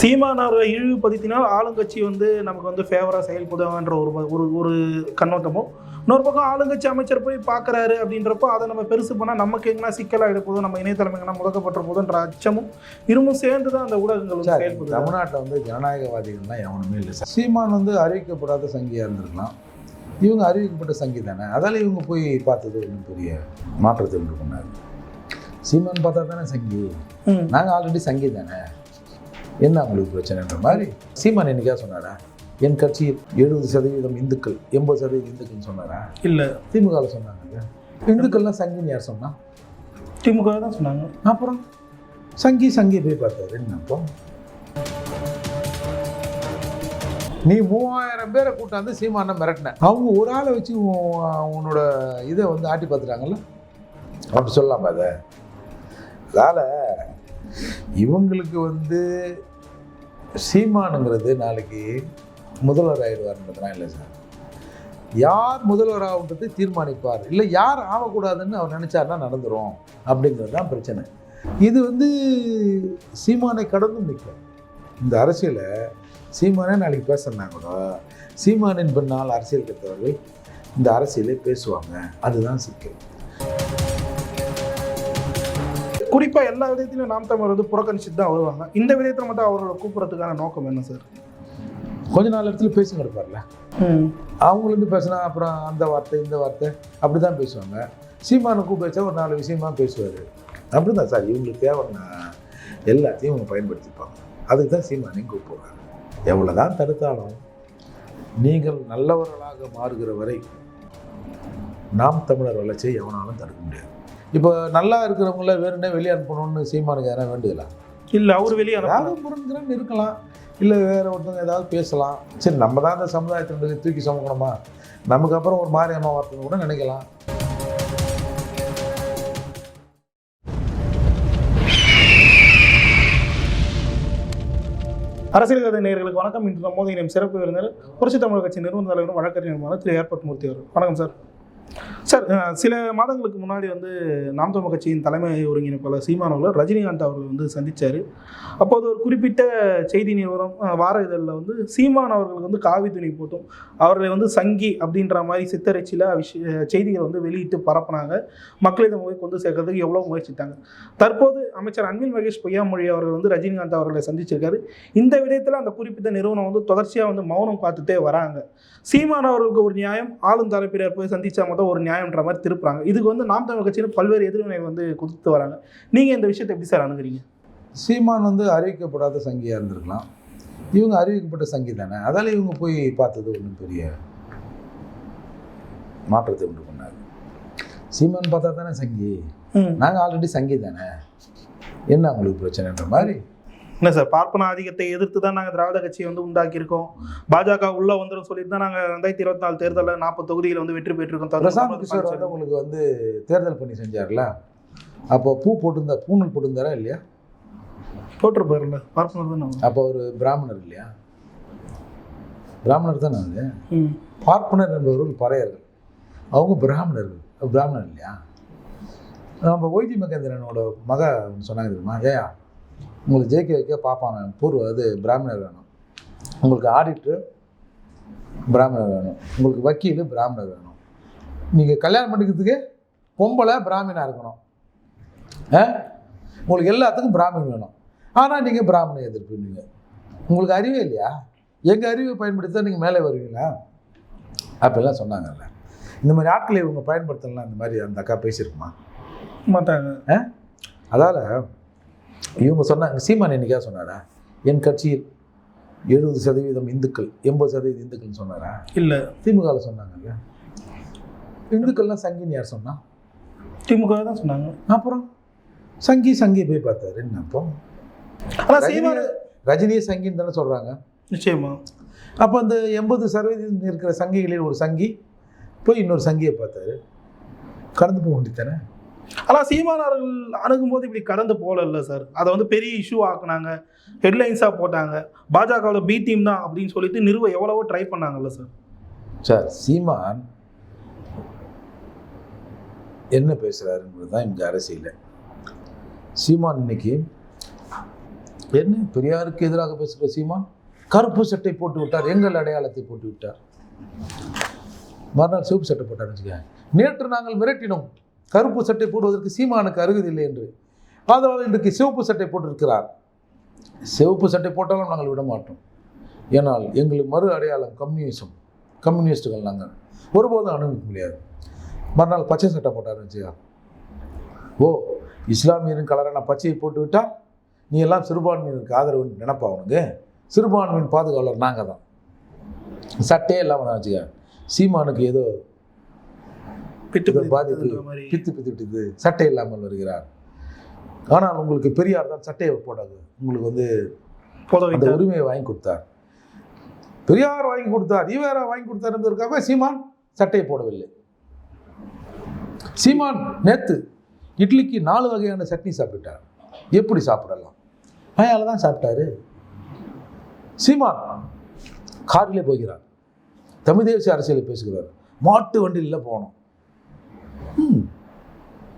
சீமானவரை இழிவுபடுத்தினால் ஆளுங்கட்சி வந்து நமக்கு வந்து ஃபேவராக செயல்படுவாங்கன்ற ஒரு ஒரு கண்ணோட்டமும், இன்னொரு பக்கம் ஆளுங்கட்சி அமைச்சர் போய் பார்க்குறாரு அப்படின்றப்போ அதை நம்ம பெருசு பண்ணால் நமக்கு எங்கன்னா சிக்கலாக எடுப்போதும், நம்ம இணையதளம் எங்கன்னா முடக்கப்பட்ட போதுன்ற அச்சமும் இருமும் சேர்ந்து தான் அந்த ஊடகங்கள் செயல்படுது. தமிழ்நாட்டில் வந்து ஜனநாயகவாதிகள்லாம் எவனுமே இல்லை சார். சீமான் வந்து அறிவிக்கப்படாத சங்கியாக இருந்திருக்கலாம், இவங்க அறிவிக்கப்பட்ட சங்கி தானே, அதால் இவங்க போய் பார்த்தது ஒன்றும் பெரிய மாற்றத்தை உண்டு பண்ணாரு. சீமான் பார்த்தா தானே சங்கி, நாங்கள் ஆல்ரெடி சங்கி தானே, என்ன அவங்களுக்கு பிரச்சனைன்ற மாதிரி. சீமான் என்னைக்கா சொன்னாரா என் கட்சியில் 70% இந்துக்கள் 80% இந்துக்கள்னு சொன்னாரா? இல்லை. திமுகவில் சொன்னாங்க. இந்துக்கள்லாம் சங்கின்னு யார் சொன்னா? திமுக தான் சொன்னாங்க. அப்புறம் சங்கியை போய் பார்த்தாரு என்ன? அப்போ நீ 3000 பேரை கூட்டாந்து சீமானை மிரட்டின, அவங்க ஒரு ஆளை வச்சு உன்னோட இதை வந்து ஆட்டி பார்த்துட்டாங்கல்ல, அப்படி சொல்லலாம். அதால் இவங்களுக்கு வந்து சீமானுங்கிறது நாளைக்கு முதல்வர் ஆகிடுவார்ன்றதுலாம் இல்லை சார். யார் முதல்வர் ஆகுன்றது தீர்மானிப்பார், இல்லை யார் ஆகக்கூடாதுன்னு அவர் நினச்சாருன்னா நடந்துடும் அப்படிங்கிறது தான் பிரச்சனை. இது வந்து சீமானை கடந்தும் நிற்கும். இந்த அரசியலை சீமானே நாளைக்கு பேசுனா கூட சீமானின் பின்னால் அரசியல் கற்றவர்கள் இந்த அரசியலை பேசுவாங்க, அதுதான் சிக்கல். குறிப்பாக எல்லா விதத்திலும் நாம் தமிழர் வந்து புறக்கணிச்சுட்டு தான் வருவாங்க. இந்த விதத்தில் மட்டும் அவரோட கூப்பிட்றதுக்கான நோக்கம் என்ன சார்? கொஞ்ச நாள் இடத்துல பேசுங்க இருப்பார்ல, அவங்களேருந்து பேசினா அப்புறம் அந்த வார்த்தை இந்த வார்த்தை அப்படி தான் பேசுவாங்க. சீமானை கூப்பிட்டு வச்சா ஒரு 4 விஷயமாக பேசுவார். அப்படி தான் சார் இவங்களுக்கு தேவைன்னா எல்லாத்தையும் இவங்க பயன்படுத்திப்பாங்க. அதுக்கு தான் சீமானையும் கூப்பிடுவாங்க. எவ்வளோ தான் தடுத்தாலும் நீங்கள் நல்லவர்களாக மாறுகிற வரை நாம் தமிழர் வளர்ச்சியை எவனாலும் தடுக்க முடியாது. இப்போ நல்லா இருக்கிறவங்கள வேறுனே வெளியே அனுப்பணும்னு சீமானுக்கு யாராவது வேண்டுதலாம்? இல்லை, அவர் வெளியே யாரும் புரிஞ்சுக்கிறேன்னு இருக்கலாம், இல்லை வேறு ஒருத்தவங்க ஏதாவது பேசலாம். சரி, நம்ம தான் அந்த சமுதாயத்தினுடைய தூக்கி சுமக்கணுமா, நமக்கு அப்புறம் ஒரு மாரியம்மா வார்த்தைன்னு கூட நினைக்கலாம். அரசியல் கதை நேயர்களுக்கு வணக்கம். இன்று நம்மோது இணையும் சிறப்பு விருந்தினர் புரட்சித் தமிழர் கட்சி நிறுவன தலைவரும் வழக்கறிஞருமான திரு ஏர்பட் மூர்த்தி அவர். வணக்கம் சார். சார், சில மாதங்களுக்கு முன்னாடி வந்து நாம் தமிழர் கட்சியின் தலைமை ஒருங்கிணைப்பாளர் சீமான் அவர்கள் ரஜினிகாந்த் அவர்கள் வந்து சந்தித்தார். அப்போது ஒரு குறிப்பிட்ட செய்தி நிறுவனம் வார இதழில் வந்து சீமான் அவர்களுக்கு வந்து காவி துணி போட்டும் அவர்களை வந்து சங்கி அப்படின்ற மாதிரி சித்தரிச்சில செய்திகளை வந்து வெளியிட்டு பரப்புனாங்க. மக்களிடம் போய் கொண்டு சேர்க்கறதுக்கு எவ்வளோ முயற்சித்தாங்க. தற்போது அமைச்சர் அன்பில் மகேஷ் பொய்யாமொழி அவர்கள் வந்து ரஜினிகாந்த் அவர்களை சந்திச்சிருக்காரு. இந்த விடயத்தில் அந்த குறிப்பிட்ட நிறுவனம் வந்து தொடர்ச்சியாக வந்து மௌனம் பார்த்துட்டே வராங்க. சீமான் அவர்களுக்கு ஒரு நியாயம், ஆளும் தரப்பினர் போய் சந்திச்சா மட்டும் ஒரு நியாயம்ன்ற மாதிரி திருப்புறாங்க. இதுக்கு வந்து நாம் தமிழர் கட்சியில் பல்வேறு எதிர்வினைகள் வந்து கொடுத்து வராங்க. நீங்கள் இந்த விஷயத்தை எப்படி சார் அணுகுறீங்க? சீமான் வந்து அறிவிக்கப்படாத சங்கியாக இருந்திருக்கலாம், இவங்க அறிவிக்கப்பட்ட சங்கி தானே, அதால் இவங்க போய் பார்த்தது ஒன்றும் பெரிய மாற்றத்தை உண்டு பண்ணாரு. சீமான் பார்த்தா தானே சங்கி, நாங்கள் ஆல்ரெடி சங்கி தானே, என்ன அவங்களுக்கு பிரச்சனைன்ற மாதிரி. என்ன சார், பார்ப்பன ஆதிக்கத்தை எதிர்த்து தான் நாங்கள் திராவிட கட்சியை வந்து உண்டாக்கியிருக்கோம். பாஜக உள்ளே வந்துடும் சொல்லிட்டு தான் நாங்கள் 2024 தேர்தலில் 40 தொகுதியில் வந்து வெற்றி பெற்றிருக்கோம். பிரசாந்த் கிஷோர் வந்து உங்களுக்கு வந்து தேர்தல் பண்ணி செஞ்சார்ல, அப்போ பூணல் போட்டிருந்தாரா இல்லையா? போட்டிருப்பாருல்ல, பார்ப்பனர் தானே. அப்போ ஒரு பிராமணர் இல்லையா? பிராமணர் தானே அது. பார்ப்பனர் என்பவர்கள் பறையர்கள், அவங்க பிராமணர் இல்லையா? நம்ம ஒய்டி மகேந்திரனோட மக சொன்னாங்க தெரியுமா, ஏயா உங்களுக்கு ஜெயிக்க வைக்க பார்ப்பாங்க அது பிராமணர் வேணும், உங்களுக்கு ஆடிட்டர் பிராமணர் வேணும், உங்களுக்கு வக்கீல் பிராமணர் வேணும், நீங்கள் கல்யாணம் பண்ணிக்கிறதுக்கு பொம்பளை பிராமணாக இருக்கணும், உங்களுக்கு எல்லாத்துக்கும் பிராமணன் வேணும். ஆனால் நீங்கள் பிராமணை எதிர்ப்புங்க. உங்களுக்கு அறிவே இல்லையா? எங்கள் அறிவை பயன்படுத்தி தான் நீங்கள் மேலே வருவீங்களா? அப்படிலாம் சொன்னாங்கல்ல. இந்த மாதிரி ஆட்களை இவங்க பயன்படுத்தலாம். இந்த மாதிரி அந்த அக்கா பேசியிருக்குமா? மாட்டாங்க. அதால் இவங்க சொன்னாங்க. சீமான் என்னைக்கா சொன்னாரா என் கட்சியில் 70% இந்துக்கள் 80% இந்துக்கள்னு சொன்னாரா? இல்லை. திமுகவில் சொன்னாங்கல்ல. இந்துக்கள்லாம் சங்கின்னு யார் சொன்னா? திமுக தான் சொன்னாங்க. அப்புறம் சங்கியை போய் பார்த்தாரு என்ன? அப்போ ரஜினியை சங்கின்னு தானே சொல்கிறாங்க. நிச்சயமா. அப்போ அந்த 80% இருக்கிற சங்கிகளில் ஒரு சங்கி போய் இன்னொரு சங்கியை பார்த்தாரு, கடந்து போக வேண்டியதானே. ஆனால் சீமான் அவர்கள் அணுகும்போது இப்படி கடந்து போகல இல்லை சார். அதை வந்து பெரிய இஷ்யூ ஆக்குனாங்க, ஹெட்லைன்ஸாக போட்டாங்க. பாஜகவோட பி டீம் தான் அப்படின்னு சொல்லிட்டு நிறுவ எவ்வளவோ ட்ரை பண்ணாங்கல்ல சார். சார், சீமான் என்ன பேசுகிறாருன்றது தான் இங்கே அரசியல். சீமான் இன்னைக்கு என்ன பெரியாருக்கு எதிராக பேசுகிற சீமான் கருப்பு சட்டை போட்டு விட்டார், எங்கள் அடையாளத்தை போட்டு விட்டார். மறுநாள் சிவப்பு சட்டை போட்டார் வச்சுக்க. நேற்று நாங்கள் மிரட்டினோம் கருப்பு சட்டை போடுவதற்கு சீமானுக்கு அருகதில்லை என்று, அதனால் இன்றைக்கு சிவப்பு சட்டை போட்டிருக்கிறார். சிவப்பு சட்டை போட்டாலும் நாங்கள் விட மாட்டோம், ஏனால் எங்களுக்கு மறு அடையாளம் கம்யூனிஸ்டுகள் நாங்கள் ஒருபோதும் அனுமதிக்க முடியாது. மறுநாள் பச்சை சட்டை போட்டார் வச்சுக்கா. ஓ, இஸ்லாமியரின் கலரான பச்சையை போட்டு விட்டால் நீ எல்லாம் சிறுபான்மையினருக்கு ஆதரவு நினைப்பா? உனக்கு சிறுபான்மையின் பாதுகாவலர் நாங்கள் தான். சட்டையே இல்லாமல் தான் வச்சுக்க. சீமானுக்கு ஏதோ பாதிப்பு, பித்து விட்டுது, சட்டை இல்லாமல் வருகிறார். ஆனால் உங்களுக்கு பெரியார் தான் சட்டையை போடாது, உங்களுக்கு வந்து அந்த உரிமையை வாங்கி கொடுத்தார். பெரியார் வாங்கி கொடுத்தார், ஈவேரா வாங்கி கொடுத்தார் என்பதற்காக சீமான் சட்டையை போடவில்லை. சீமான் நேற்று இட்லிக்கு 4 வகையான சட்னி சாப்பிட்டார். எப்படி சாப்பிடலாம்? பயால தான் சாப்பிட்டாரு. சீமான் காரிலே போகிறார், தமிழ் தேசிய அரசியலை பேசுகிறார், மாட்டு வண்டியில் போனோம்.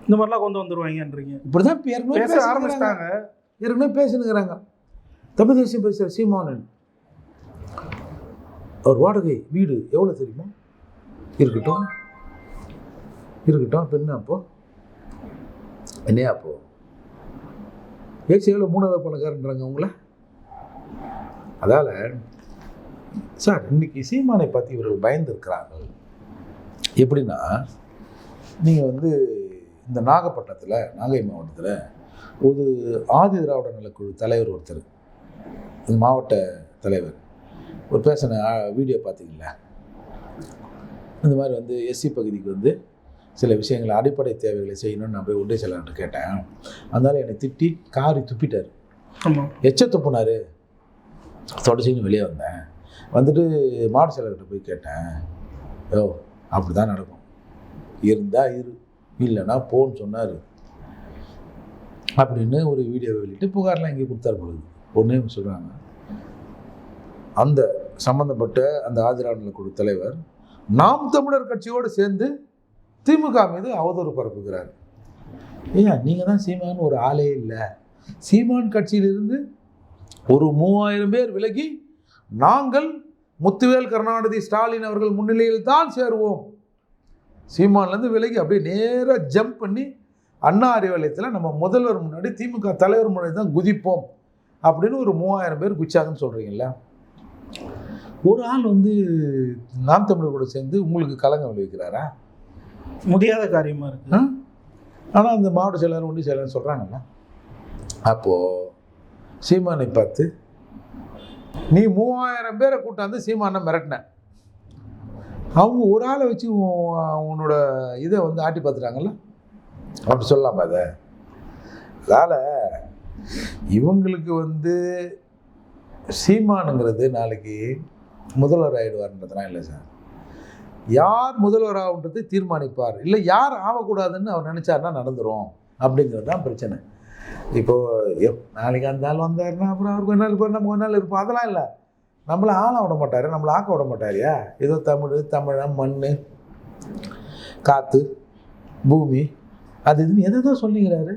இந்த மாதிரிலாம் கொண்டு வந்துருவாங்கன்றீங்க. இப்படிதான் பேச ஆரம்பிச்சிட்டாங்க, ஏற்கனவே பேசினுங்கிறாங்க. தமிழ் தேசியம் பேசுகிற சீமானன் அவர் வாடகை வீடு எவ்வளோ தெரியுமா? இருக்கட்டும். இப்போ என்ன அப்போ என்னையா அப்போ ஏசி எவ்வளோ 3வது பணக்காரன்றாங்க உங்களை. அதால் சார், இன்னைக்கு சீமானை பற்றி இவர்கள் பயந்துருக்கிறார்கள். எப்படின்னா, நீங்கள் வந்து இந்த நாகப்பட்டினத்தில், நாகை மாவட்டத்தில் ஒரு ஆதி திராவிட நலக்குழு தலைவர் ஒருத்தர், இந்த மாவட்ட தலைவர் ஒரு பேசின வீடியோ பார்த்தீங்களா? இந்த மாதிரி வந்து எஸ்சி பகுதிக்கு வந்து சில விஷயங்களை, அடிப்படை தேவைகளை செய்யணும்னு நான் போய் ஒன்றே செல்லான்ட்டு கேட்டேன். அதனால் என்னை திட்டி காரி துப்பிட்டார். எச்ச துப்புனார். தொடச்சின்னு வெளியே வந்தேன். வந்துட்டு மாவட்ட செயலர்கிட்ட போய் கேட்டேன், ஓ அப்படி தான் நடக்கும், இருந்தால் இரு, இல்லைன்னா போன்னு சொன்னார் அப்படின்னு ஒரு வீடியோவை வெளியிட்டு புகார்லாம் இங்கே கொடுத்தார் பொழுது. ஒன்றே சொல்கிறாங்க, அந்த சம்மந்தப்பட்ட அந்த ஆதிராடல குழு தலைவர் நாம் தமிழர் கட்சியோடு சேர்ந்து திமுக மீது அவதூறு பரப்புகிறார். ஏன் நீங்கள் தான் சீமான் ஒரு ஆளே இல்லை, சீமான் கட்சியிலிருந்து ஒரு 3000 பேர் விலகி நாங்கள் முத்துவேல் கருணாநிதி ஸ்டாலின் அவர்கள் முன்னிலையில் தான் சேருவோம். சீமான்லேருந்து விலகி அப்படியே நேராக ஜம்ப் பண்ணி அண்ணா அறிவாலயத்தில் நம்ம முதல்வர் முன்னாடி, திமுக தலைவர் முன்னாடி தான் குதிப்போம் அப்படின்னு ஒரு 3000 பேர் குச்சாங்கன்னு சொல்கிறீங்களா? ஒரு ஆள் வந்து நாம் தமிழர் கூட சேர்ந்து உங்களுக்கு கலங்க விளைவிக்கிறாரா? முடியாத காரியமாக இருக்கு. ஆனால் அந்த மாவட்ட செயலர் ஒன்றிய செயலர் சொல்கிறாங்கல்ல. அப்போது சீமானை பார்த்து நீ 3000 பேரை கூட்டாந்து சீமானை மிரட்டின, அவங்க ஒரு ஆளை வச்சு உன்னோட இதை வந்து ஆட்டி பார்த்துட்டாங்கல்ல, அப்படி சொல்லலாமா? அதை அதனால் இவங்களுக்கு வந்து சீமானுங்கிறது நாளைக்கு முதல்வர் ஆகிடுவார்ன்றதுலாம் இல்லை சார். யார் முதல்வர் ஆகுன்றது தீர்மானிப்பார், இல்லை யார் ஆகக்கூடாதுன்னு அவர் நினச்சாருன்னா நடந்துடும் அப்படிங்கிறது தான் பிரச்சனை. இப்போது நாளைக்கு அந்த ஆள் வந்தாருன்னா அப்புறம் அவர் கொஞ்ச நாள் இருப்பார், நம்ம கொஞ்ச நாள் இருப்போம், அதெல்லாம் இல்லை. நம்மளை ஆள விட மாட்டார், நம்மளை ஆக்க விட மாட்டாரியா? ஏதோ தமிழன், மண், காற்று, பூமி, அது இதுன்னு எதை தான் சொல்லிக்கிறாரு.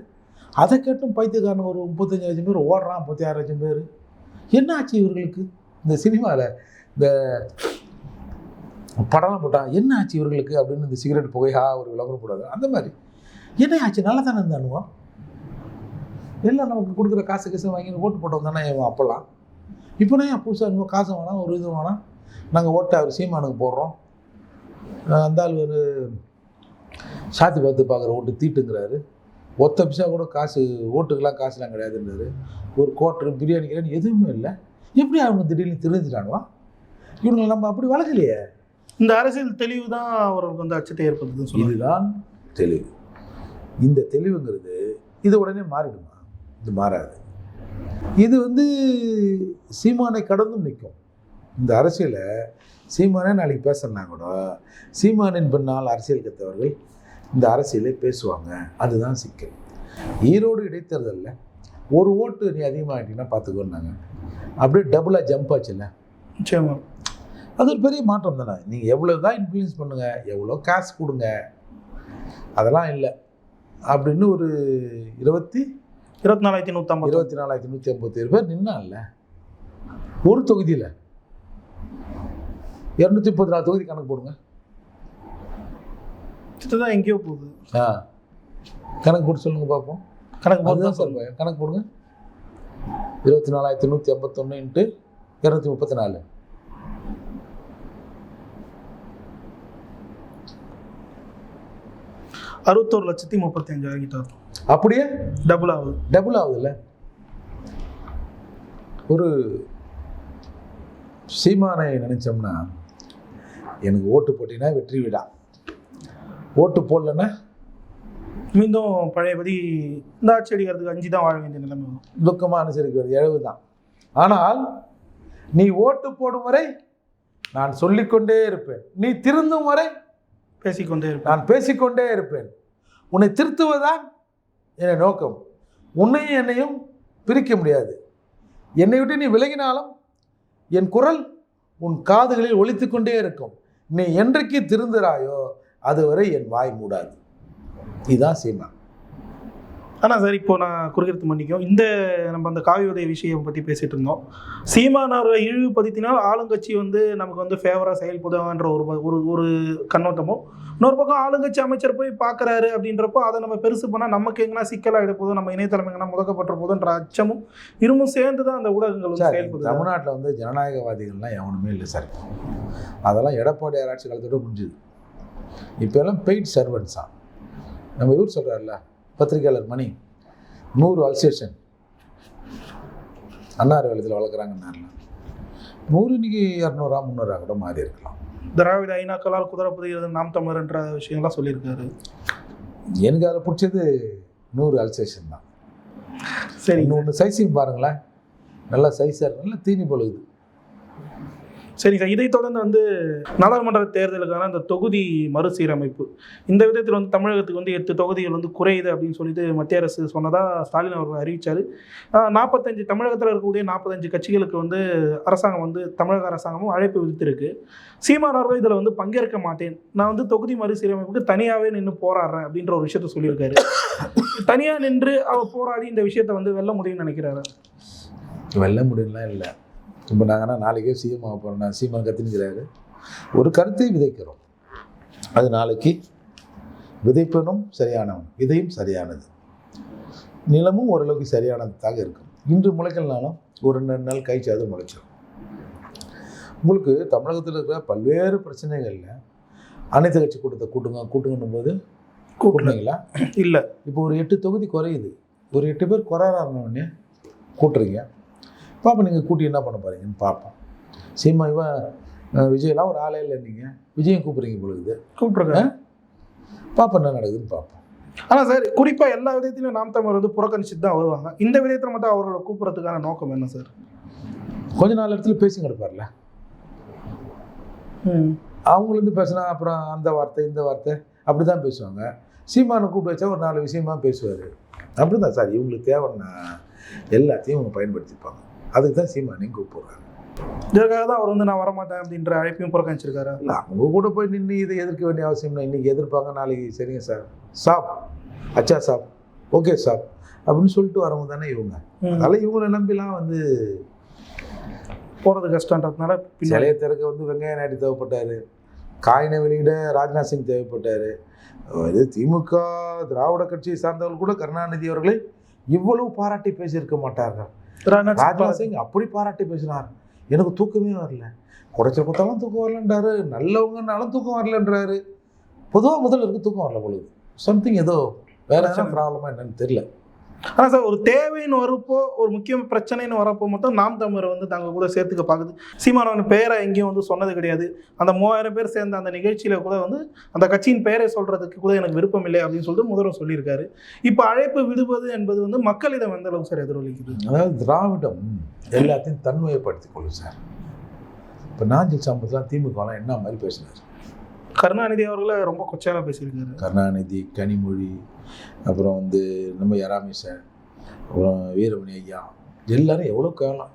அதை கேட்டும் பைத்தியக்காரன் ஒரு 35,000 பேர் ஓடுறான், 36,000 பேர். என்ன ஆச்சு இவர்களுக்கு? இந்த சினிமாவில் இந்த படம்லாம் போட்டால் என்ன ஆச்சு இவர்களுக்கு அப்படின்னு இந்த சிகரெட் புகையா ஒரு விளம்பரம் போடாது, அந்த மாதிரி என்ன ஆச்சு? நல்லா தானே இருந்தானுவோம், எல்லாம் நமக்கு கொடுக்குற காசு வாங்கி ஓட்டு போட்டோம் தானே அப்போல்லாம். இப்போனா ஏன் புதுசாக இன்னும் காசு வேணாம், ஒரு இது வேணாம், நாங்கள் ஓட்டை அவர் சீமானுக்கு போடுறோம், அந்த ஆள் ஒரு சாத்தி பார்த்து பார்க்குற ஓட்டு தீட்டுங்கிறாரு, ஒத்த பிசா கூட காசு ஓட்டுக்கெல்லாம் காசுலாம் கிடையாதுன்றாரு, ஒரு கோட்டரு பிரியாணிக்கிறேன்னு எதுவுமே இல்லை. எப்படி அவங்க திடீர்னு தெரிஞ்சுட்டானுவா? இவங்களை நம்ம அப்படி வளர்க்கலையே. இந்த அரசியல் தெளிவு தான் அவர்களுக்கு வந்து அச்சத்தை ஏற்படுத்துதுன்னு சொல்லி, இதுதான் தெளிவு. இந்த தெளிவுங்கிறது இது உடனே மாறிடுமா? இது மாறாது. இது வந்து சீமானை கடந்தும் நிற்கும். இந்த அரசியலை சீமானே நாளைக்கு பேசுனா கூட சீமானின் பின்னால் அரசியல் கற்றவர்கள் இந்த அரசியலை பேசுவாங்க. அதுதான் சிக்கல். ஈரோடு இடைத்தேர்தலில் ஒரு ஓட்டு நீ அதிகமாகிட்டீங்கன்னா பார்த்துக்கோன்னாங்க, அப்படியே டபுளாக ஜம்ப் ஆச்சுல்ல. நிச்சயமாக அது ஒரு பெரிய மாற்றம் தானே. நீங்கள் எவ்வளோ தான் இன்ஃப்ளூயன்ஸ் பண்ணுங்கள், எவ்வளோ காசு கொடுங்க, அதெல்லாம் இல்லை அப்படின்னு ஒரு 24,150. 24,157 பேர் நின்னான்ல ஒரு தொகுதியில். 234 தொகுதி கணக்கு போடுங்க. இதுதான் எங்கேயோ போகுது. கணக்கு போட்டு சொல்லுங்க பார்ப்போம். கணக்கு போட்டு தான் சார் கணக்கு போடுங்க. 24,151 இன்ட்டு 234. $61,35,000 கிட்ட வரும். அப்படியே டபுள் ஆகுதுல்ல. ஒரு சீமானை நினைச்சோம்னா, எனக்கு ஓட்டு போட்டினா வெற்றி விடா, ஓட்டு போடலன்னா மீண்டும் பழையபடி இந்த ஆட்சி அடிக்கிறதுக்கு 5 தான் வாழ வேண்டிய நிலைமை வரும். துக்கமாக அனுசரிக்க வேண்டிய 70 தான். ஆனால் நீ ஓட்டு போடும் வரை நான் சொல்லிக்கொண்டே இருப்பேன், நீ திருந்தும் வரை பேசிக்கொண்டே இருப்பேன், நான் பேசிக்கொண்டே இருப்பேன். உன்னை திருத்துவதுதான் என் நோக்கம். உன்னையும் என்னையும் பிரிக்க முடியாது. என்னை விட்டு நீ விலகினாலும் என் குரல் உன் காதுகளில் ஒலித்து கொண்டே இருக்கும். நீ என்றைக்கு திருந்துறாயோ அதுவரை என் வாய் மூடாது. இதுதான் சீமா. ஆனால் சார், இப்போ நான் குறுக்கிறது மன்னிக்கும், இந்த நம்ம அந்த காவி உதய விஷயம் பற்றி பேசிகிட்டு இருந்தோம். சீமான் அவர்களை இழிவுபடுத்தினால் ஆளுங்கட்சி வந்து நமக்கு வந்து ஃபேவராக செயல்படுவாங்கன்ற ஒரு கண்ணோட்டமும், இன்னொரு பக்கம் ஆளுங்கட்சி அமைச்சர் போய் பார்க்குறாரு அப்படின்றப்போ அதை நம்ம பெருசு பண்ணால் நமக்கு எங்கன்னா சிக்கலாகிட போதும், நம்ம இணையதளம் எங்கன்னா முடக்கப்பட்ட போதுன்ற அச்சமும் இருமும் சேர்ந்து தான் அந்த ஊடகங்கள் வந்து செயல்படுது. தமிழ்நாட்டில் வந்து ஜனநாயகவாதிகள்லாம் எவனுமே இல்லை சார். அதெல்லாம் எடப்பாடி ஆராய்ச்சி காலத்தோடு முடிஞ்சுது. இப்போ எல்லாம் பெய்ட் சர்வன்ஸா. நம்ம இவர் சொல்கிறார்ல, பத்திரிகையாளர் மணி, 100 அல்சேஷன் அன்னார் வேலத்தில் வளர்க்குறாங்கன்னார்ல, 100 இன்னைக்கு 200 300 கூட மாறி இருக்கலாம். திராவிட ஐநாக்களால் குதிரப்படுகிறது நாம் தமிழர்ன்ற விஷயம்லாம் சொல்லியிருக்காரு. எனக்கு அதில் பிடிச்சது 100 அல்சேஷன் தான். சரி, இன்னொன்று சைஸையும் பாருங்களேன், நல்லா சைஸாக இருக்கு, நல்லா தீனி பொழுது. சரி சார், இதை தொடர்ந்து வந்து நாடாளுமன்ற தேர்தலுக்கான அந்த தொகுதி மறுசீரமைப்பு, இந்த விதத்தில் வந்து தமிழகத்துக்கு வந்து 8 தொகுதிகள் வந்து குறையுது அப்படின்னு சொல்லிட்டு மத்திய அரசு சொன்னதாக ஸ்டாலின் அவர்கள் அறிவித்தார். 45 தமிழகத்தில் இருக்கக்கூடிய 45 கட்சிகளுக்கு வந்து அரசாங்கம் வந்து தமிழக அரசாங்கமும் அழைப்பு விடுத்திருக்கு. சீமான் அவர்கள் இதில் வந்து பங்கேற்க மாட்டேன், நான் வந்து தொகுதி மறுசீரமைப்புக்கு தனியாகவே நின்று போராடுறேன் அப்படின்ற ஒரு விஷயத்த சொல்லியிருக்காரு. தனியாக நின்று அவர் போராடி இந்த விஷயத்தை வந்து வெல்ல முடியும்னு நினைக்கிறாரு? வெல்ல முடியலாம் இல்லை. இப்போ நாங்கன்னா நாளைக்கே சிஎம் ஆக போகிறோம், நான் சீமான் கத்தினுக்கிறாரு. ஒரு கருத்தை விதைக்கிறோம், அது நாளைக்கு விதைப்பனும் சரியானவன், விதையும் சரியானது, நிலமும் ஓரளவுக்கு சரியானதாக இருக்கும். இன்று முளைக்கலனாலும் ஒரு 2 நாள் கழிச்சு அது முளைச்சிடும். உங்களுக்கு தமிழகத்தில் இருக்கிற பல்வேறு பிரச்சனைகளில் அனைத்து கட்சி கூட்டத்தை கூட்டுங்கன்னும் போது கூட்டுனீங்களா? இல்லை. இப்போ ஒரு 8 தொகுதி குறையுது, ஒரு 8 பேர் குறையாறனோடனே கூட்டுறீங்க. பார்ப்போம் நீங்கள் கூட்டி என்ன பண்ண போகிறீங்கன்னு பார்ப்போம். சீமா இவன் விஜயெல்லாம் ஒரு ஆளே இல்லை, நீங்கள் விஜயம் கூப்பிட்றீங்க பொழுது கூப்பிட்ருங்க, பார்ப்போம் என்ன நடக்குதுன்னு பார்ப்போம். ஆனால் சார், குறிப்பாக எல்லா விதத்திலும் நாம் தமிழர் வந்து புறக்கணிச்சுட்டு தான் வருவாங்க. இந்த விதத்தில் மட்டும் அவர்களை கூப்பிட்றதுக்கான நோக்கம் என்ன சார்? கொஞ்ச நாள் இடத்துல பேசி கிடப்பார்ல, அவங்களுந்து பேசினா அப்புறம் அந்த வார்த்தை இந்த வார்த்தை அப்படி தான் பேசுவாங்க. சீமானை கூப்பிட்டு வச்சா ஒரு 4 விஷயமா பேசுவார். அப்படி தான் சார், இவங்களுக்கு தேவைன்னா எல்லாத்தையும் இவங்க பயன்படுத்திப்பாங்க. அதுக்கு தான் சீமானையும் கூப்பிடுறாங்க. இதற்காக தான் அவர் வந்து நான் வரமாட்டேன் அப்படின்ற அழைப்பையும் புறக்கணிச்சிருக்காரு. இல்லை, அவங்க கூட போய் நின்று இதை எதிர்க்க வேண்டிய அவசியம். இன்றைக்கி எதிர்ப்பாங்க, நாளைக்கு சரிங்க சார் சாப், அச்சா சாப், ஓகே சாப் அப்படின்னு சொல்லிட்டு வரவங்க தானே இவங்க. அதனால் இவங்களை நம்பிலாம் வந்து போகிறது கஷ்டன்றதுனால சிலையை திறக்க வந்து வெங்கைய நாயுடு தேவைப்பட்டார், காயினை வெளியிட ராஜ்நாத் சிங் தேவைப்பட்டார். இது திமுக திராவிட கட்சியை சார்ந்தவர்கள் கூட கருணாநிதி அவர்களை இவ்வளவு பாராட்டி பேசியிருக்க மாட்டார்கள். ராஜ்நாத் சிங் அப்படி பாராட்டி பேசினார், எனக்கு தூக்கமே வரல, குறைச்சல் கொடுத்தாலும் தூக்கம் வரலன்றாரு, நல்லவங்கனாலும் தூக்கம் வரலன்றாரு. பொதுவாக முதல்வருக்கு தூக்கம் வரல பொழுது, சம்திங் ஏதோ வேற ஏதாவது ப்ராப்ளமா என்னன்னு தெரியல. ஆனால் சார், ஒரு தேவைன்னு வரப்போ, ஒரு முக்கிய பிரச்சனைன்னு வரப்போ மட்டும் நாம் தமிழரை வந்து தாங்க கூட சேர்த்துக்க பார்க்குது. சீமானவன் பெயரை எங்கேயும் வந்து சொன்னது கிடையாது. அந்த 3000 பேர் சேர்ந்த அந்த நிகழ்ச்சியில் கூட வந்து அந்த கட்சியின் பெயரை சொல்கிறதுக்கு கூட எனக்கு விருப்பம் இல்லை அப்படின்னு சொல்லிட்டு முதல்வர் சொல்லியிருக்காரு. இப்போ அழைப்பு விடுவது என்பது வந்து மக்களிடம் எந்த அளவுக்கு சார் எதிரொலிக்குது? அதாவது திராவிடம் எல்லாத்தையும் தன்மையப்படுத்திக் கொள்ளும் சார். இப்போ நாஞ்சில் சம்பத்லாம் திமுகலாம் என்ன மாதிரி பேசினார்? கருணாநிதி அவர்களை ரொம்ப கொச்சையாக பேசியிருக்காரு. கருணாநிதி, கனிமொழி, அப்புறம் வந்து நம்ம யராமி சார், அப்புறம் வீரமணி ஐயா, எல்லாரும் எவ்வளோ கேவலம்.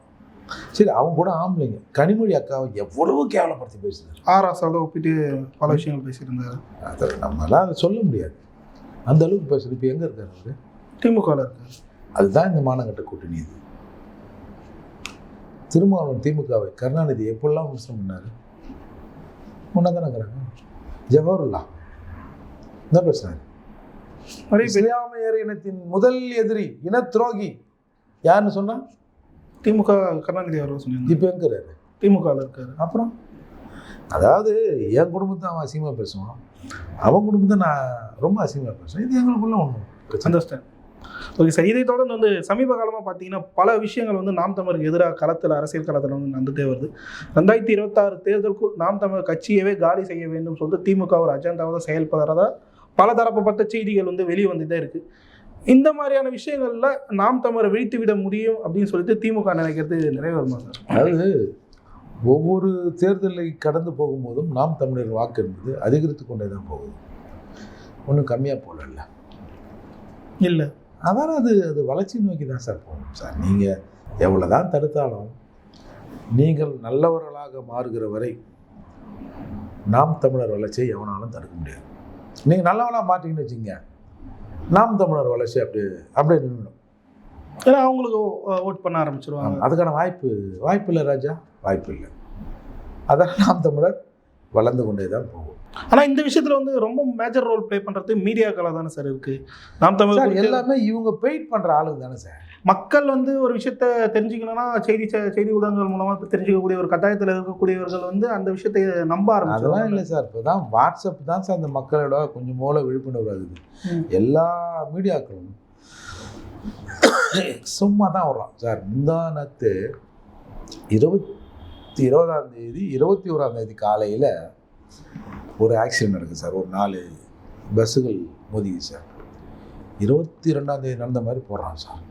சரி, அவங்க கூட ஆம்பளைங்க. கனிமொழி அக்காவை எவ்வளவோ கேவலப்படுத்தி பேசினார். ஆராசாவோட ஒப்பிட்டு பல விஷயங்கள் பேசியிருந்தார். அதை நம்மளாம் அதை சொல்ல முடியாது, அந்த அளவுக்கு பேசுறது. இப்போ எங்கே இருக்காரு அவர்? திமுகவில் இருக்காரு. அதுதான் இந்த மானங்கட்ட கூட்டணி. இது திருமாவளவன் திமுகவை கருணாநிதி எப்படிலாம் விமர்சனம் பண்ணாரு? முன்னா தானேங்கிறாங்க. ஜவஹர்லா என்ன பேசுறாரு? இஸ்லாமியர் இனத்தின் முதல் எதிரி, இன துரோகி யாருன்னு சொன்னா திமுக கருணாநிதி அவர்கள் சொன்னாங்க. இப்போ எங்கிறாரு? திமுக இருக்காரு. அப்புறம் அதாவது என் குடும்பத்தை அவன் அசிங்கமாக பேசுவான், அவன் குடும்பத்தை நான் ரொம்ப அசிங்கமாக பேசுவேன். இது எங்களுக்குள்ள ஒன்றும் அண்டர்ஸ்டாண்ட். ஓகே சார், இதை தொடர்ந்து வந்து சமீப காலமாக பார்த்தீங்கன்னா பல விஷயங்கள் வந்து நாம் தமிழருக்கு எதிராக களத்தில், அரசியல் களத்தில் வந்து நடந்துகிட்டே வருது. 2026 தேர்தலுக்குள் நாம் தமிழர் கட்சியவே காலி செய்ய வேண்டும் சொல்லிட்டு திமுக ஒரு அஜெண்டாவாக செயல்படுறதா பல தரப்பட்ட செய்திகள் வந்து வெளியே வந்துட்டே இருக்குது. இந்த மாதிரியான விஷயங்கள்ல நாம் தமிழரை வீழ்த்தி விட முடியும் அப்படின்னு சொல்லிட்டு திமுக நினைக்கிறது நிறைவேறுமா சார்? அதாவது ஒவ்வொரு தேர்தலை கடந்து போகும்போதும் நாம் தமிழர் வாக்கு என்பது அதிகரித்து கொண்டே தான் போகுது, ஒன்றும் கம்மியாக போகல. இல்லை, அதான் அது வளர்ச்சி நோக்கி தான் சார் போகணும் சார். நீங்கள் எவ்வளோ தான் தடுத்தாலும் நீங்கள் நல்லவர்களாக மாறுகிற வரை நாம் தமிழர் வளர்ச்சியை எவனாலும் தடுக்க முடியாது. நீங்கள் நல்லவனாக மாட்டீங்கன்னு வச்சுங்க, நாம் தமிழர் வளர்ச்சி அப்படியே நின்றுடும். ஏன்னா அவங்களுக்கு ஓட் பண்ண ஆரம்பிச்சிருவாங்க. அதுக்கான வாய்ப்பு இல்லை ராஜா, வாய்ப்பு இல்லை. அதான் நாம் தமிழர் வளர்ந்து கொண்டே தான் போகும். ஆனால் இந்த விஷயத்தில் வந்து ரொம்ப மேஜர் ரோல் ப்ளே பண்ணுறது மீடியாக்களாக தானே சார் இருக்குது. நாம் தமிழர் எல்லாமே இவங்க பெயிட் பண்ணுற ஆளுங்க தானே சார். மக்கள் வந்து ஒரு விஷயத்த தெரிஞ்சுக்கணும்னா செய்தி ஊடகங்கள் மூலமாக தெரிஞ்சுக்கக்கூடிய ஒரு கட்டாயத்தில் இருக்கக்கூடியவர்கள் வந்து அந்த விஷயத்தை நம்ப ஆரம்பிச்சு. அதெல்லாம் இல்லை சார். இப்போ தான் வாட்ஸ்அப் தான் சார் அந்த மக்களோட கொஞ்சம் மூல விழிப்புணர்வு ஆகுது. எல்லா மீடியாக்களும் சும்மா தான் வர்றோம் சார். முந்தானத்து 21ஆம் தேதி காலையில் ஒரு ஆக்சிடென்ட் நடக்குது சார். ஒரு 4 பஸ்ஸுகள் மோதிக்குது சார். 22ஆம் தேதி நடந்த மாதிரி போடுறான் சார்.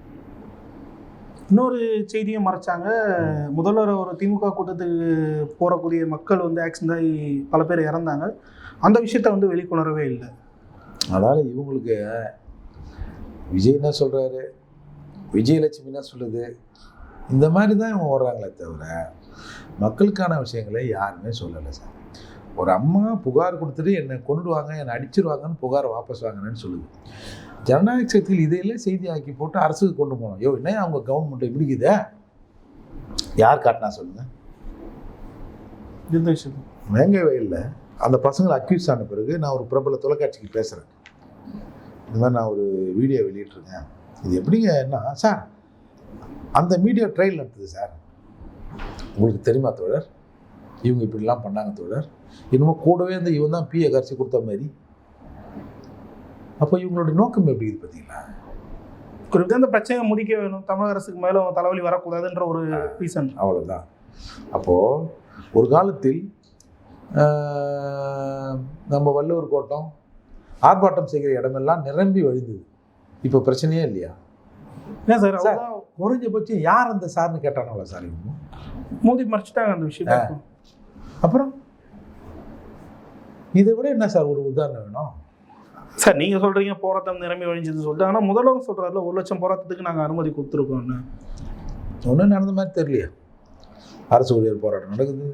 இன்னொரு செய்தியை மறைச்சாங்க. முதல்வர் ஒரு திமுக கூட்டத்துக்கு போகக்கூடிய மக்கள் வந்து ஆக்சிடென்ட் ஆகி பல பேர் இறந்தாங்க. அந்த விஷயத்த வந்து வெளிக்கொணரவே இல்லை. அதனால் இவங்களுக்கு விஜய் என்ன சொல்கிறாரு, விஜயலட்சுமி என்ன சொல்லுது, இந்த மாதிரி தான் இவங்க ஓடுறாங்களே தவிர மக்களுக்கான விஷயங்களை யாருமே சொல்லலை சார். ஒரு அம்மா புகார் கொடுத்துட்டு என்னை கொண்டுடுவாங்க, என்னை அடிச்சிருவாங்கன்னு புகார் வாபஸ் வாங்கினேன்னு சொல்லுது. ஜனநாயக சக்தியில் இதையெல்லாம் செய்தி ஆக்கி போட்டு அரசுக்கு கொண்டு போகணும். என்ன அவங்க கவர்மெண்ட் இப்படிக்குதே யார் காட்டினா சொல்லுங்க? வேங்க வயலில் அந்த பசங்களை அக்யூஸ் ஆன பிறகு நான் ஒரு பிரபல தொலைக்காட்சிக்கு பேசுகிறேன். இந்த மாதிரி நான் ஒரு வீடியோ வெளியிட்டிருக்கேன். இது எப்படிங்க என்ன சார், அந்த மீடியா ட்ரையல் நடத்துது சார். உங்களுக்கு தெரியுமா தோழர், இவங்க இப்படிலாம் பண்ணாங்க தோழர். இன்னமும் கூடவே இந்த இவன் தான் பிஏ கரைச்சி கொடுத்த மாதிரி. அப்போ இவங்களோட நோக்கம் எப்படி இருக்குது பார்த்தீங்களா? குறிப்பிட்ட அந்த பிரச்சனையை முடிக்க வேணும், தமிழக அரசுக்கு மேலே தலைவலி வரக்கூடாதுன்ற ஒரு ரீசன், அவ்வளோதான். அப்போது ஒரு காலத்தில் நம்ம வள்ளுவர் கோட்டம் ஆர்ப்பாட்டம் செய்கிற இடமெல்லாம் நிரம்பி வழிந்தது. இப்போ பிரச்சனையே இல்லையா? ஏன் சார் குறைஞ்சபட்சம் யார் அந்த சார்னு கேட்டானோல சார், இவங்க மோதி மறைச்சிட்டாங்க அந்த விஷயம். அப்புறம் இதை விட என்ன சார் ஒரு உதாரணம் வேணும் சார்? நீங்கள் சொல்கிறீங்க போராட்டம் நிரம்பி வழிஞ்சது சொல்லிட்டு, ஆனால் முதல்வர் சொல்கிறாருல 1 லட்சம் போராட்டத்துக்கு நாங்கள் அனுமதி கொடுத்துருக்கோம்னு. ஒன்றும் நடந்த மாதிரி தெரியலையா? அரசு ஊழியர் போராட்டம் நடக்குது,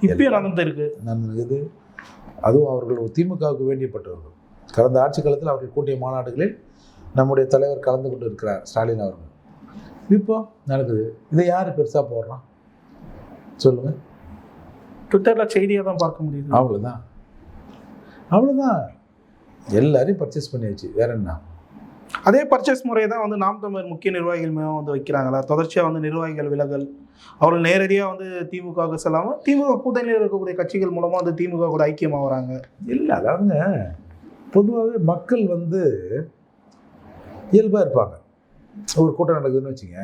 இப்பயும் நடந்துருக்குது. அதுவும் அவர்கள் திமுகவுக்கு வேண்டியப்பட்டவர்கள். கடந்த ஆட்சி காலத்தில் அவர்கள் கூட்டிய மாநாடுகளில் நம்முடைய தலைவர் கலந்து கொண்டு இருக்கிறார் ஸ்டாலின் அவர்கள். இப்போ நடக்குது. இதை யார் பெருசாக போடுறான் சொல்லுங்கள்? ட்விட்டரில் செய்தியாக தான் பார்க்க முடியுது. அவ்வளோதான். எல்லாரையும் பர்ச்சேஸ் பண்ணியாச்சு, வேற என்ன? அதே பர்ச்சேஸ் முறையை தான் வந்து நாம் தமிழர் முக்கிய நிர்வாகிகள் மேலே வந்து வைக்கிறாங்களா? தொடர்ச்சியாக வந்து நிர்வாகிகள் விலகல், அவர்கள் நேரடியாக வந்து திமுகவுக்கு செல்லாமல் திமுக கூட்டணியில் இருக்கக்கூடிய கட்சிகள் மூலமாக வந்து திமுக கூட ஐக்கியமாக வராங்க. இல்லை, அதாவதுங்க பொதுவாகவே மக்கள் வந்து இயல்பாக இருப்பாங்க. ஒரு கூட்டம் நடக்குதுன்னு வச்சுங்க,